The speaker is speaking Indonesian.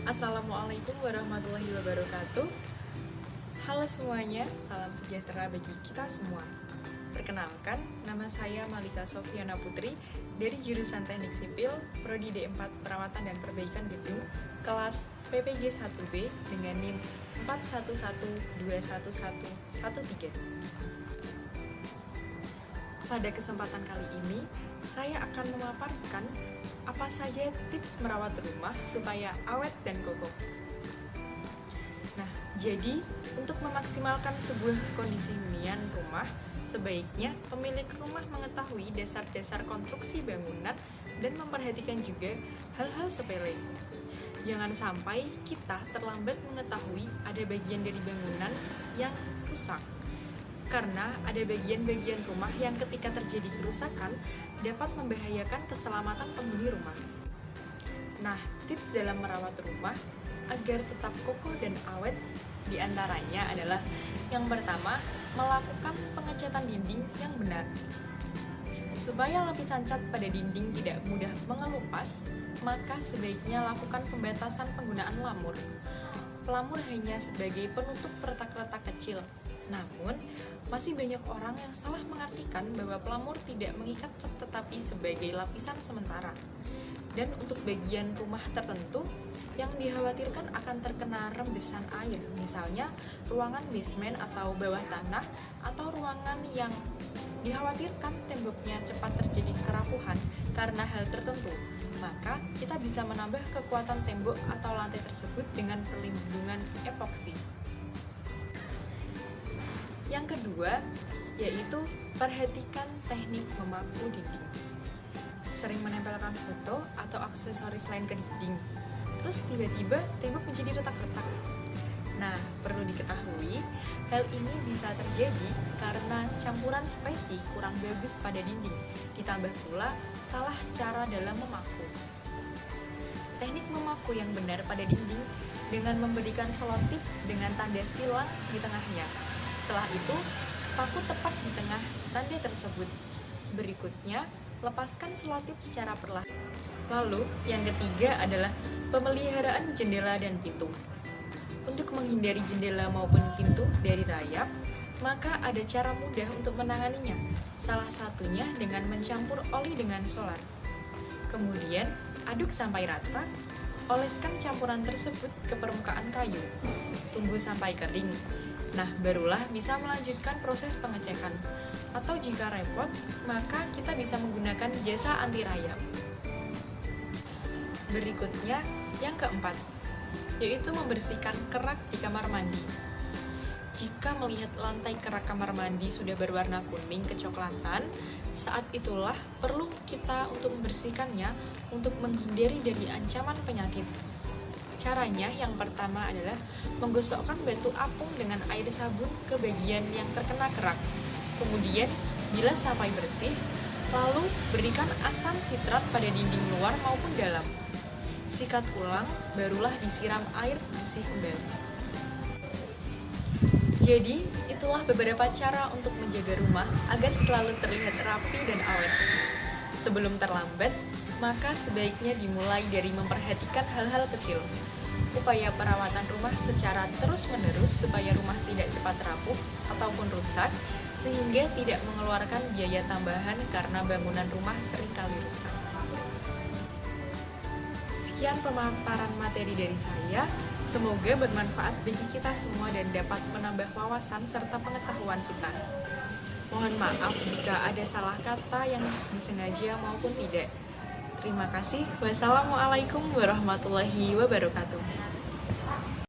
Assalamualaikum warahmatullahi wabarakatuh. Halo semuanya, salam sejahtera bagi kita semua. Perkenalkan, nama saya Malika Sofiana Putri dari jurusan Teknik Sipil, Prodi D4 Perawatan dan Perbaikan Gedung, kelas PPG 1B dengan NIM 41121113. Pada kesempatan kali ini, saya akan memaparkan apa saja tips merawat rumah supaya awet dan kokoh. Nah, jadi untuk memaksimalkan sebuah kondisi hunian rumah, sebaiknya pemilik rumah mengetahui dasar-dasar konstruksi bangunan dan memperhatikan juga hal-hal sepele. Jangan sampai kita terlambat mengetahui ada bagian dari bangunan yang rusak. Karena ada bagian-bagian rumah yang ketika terjadi kerusakan dapat membahayakan keselamatan penghuni rumah. Nah, tips dalam merawat rumah agar tetap kokoh dan awet diantaranya adalah yang pertama, melakukan pengecatan dinding yang benar. Supaya lapisan cat pada dinding tidak mudah mengelupas, maka sebaiknya lakukan pembatasan penggunaan lamur. Pelamur hanya sebagai penutup retak-retak kecil. Namun, masih banyak orang yang salah mengartikan bahwa pelamur tidak mengikat cat tetapi sebagai lapisan sementara. Dan untuk bagian rumah tertentu, yang dikhawatirkan akan terkena rembesan air, misalnya ruangan basement atau bawah tanah, atau ruangan yang dikhawatirkan temboknya cepat terjadi kerapuhan karena hal tertentu. Maka kita bisa menambah kekuatan tembok atau lantai tersebut dengan perlindungan epoksi. Yang kedua, yaitu perhatikan teknik memaku dinding. Sering menempelkan foto atau aksesoris lain ke dinding, terus tiba-tiba tembok menjadi retak-retak. Nah, perlu diketahui, hal ini bisa terjadi karena campuran spesi kurang bagus pada dinding, ditambah pula salah cara dalam memaku. Teknik memaku yang benar pada dinding dengan memberikan selotip dengan tanda silang di tengahnya. Setelah itu, paku tepat di tengah tanda tersebut. Berikutnya, lepaskan selotip secara perlahan. Lalu, yang ketiga adalah pemeliharaan jendela dan pintu. Untuk menghindari jendela maupun pintu dari rayap, maka ada cara mudah untuk menanganinya. Salah satunya dengan mencampur oli dengan solar. Kemudian, aduk sampai rata, oleskan campuran tersebut ke permukaan kayu. Tunggu sampai kering. Nah, barulah bisa melanjutkan proses pengecekan. Atau jika repot, maka kita bisa menggunakan jasa anti rayap. Berikutnya, yang keempat, yaitu membersihkan kerak di kamar mandi. Jika melihat lantai kerak kamar mandi sudah berwarna kuning kecoklatan, saat itulah perlu kita untuk membersihkannya untuk menghindari dari ancaman penyakit. Caranya yang pertama adalah menggosokkan batu apung dengan air sabun ke bagian yang terkena kerak. Kemudian, bila sampai bersih, lalu berikan asam sitrat pada dinding luar maupun dalam. Sikat ulang, barulah disiram air bersih kembali. Jadi, itulah beberapa cara untuk menjaga rumah agar selalu terlihat rapi dan awet. Sebelum terlambat, maka sebaiknya dimulai dari memperhatikan hal-hal kecil. Upaya perawatan rumah secara terus-menerus supaya rumah tidak cepat rapuh ataupun rusak, sehingga tidak mengeluarkan biaya tambahan karena bangunan rumah seringkali rusak. Sekian pemaparan materi dari saya, semoga bermanfaat bagi kita semua dan dapat menambah wawasan serta pengetahuan kita. Mohon maaf jika ada salah kata yang disengaja maupun tidak. Terima kasih. Wassalamualaikum warahmatullahi wabarakatuh.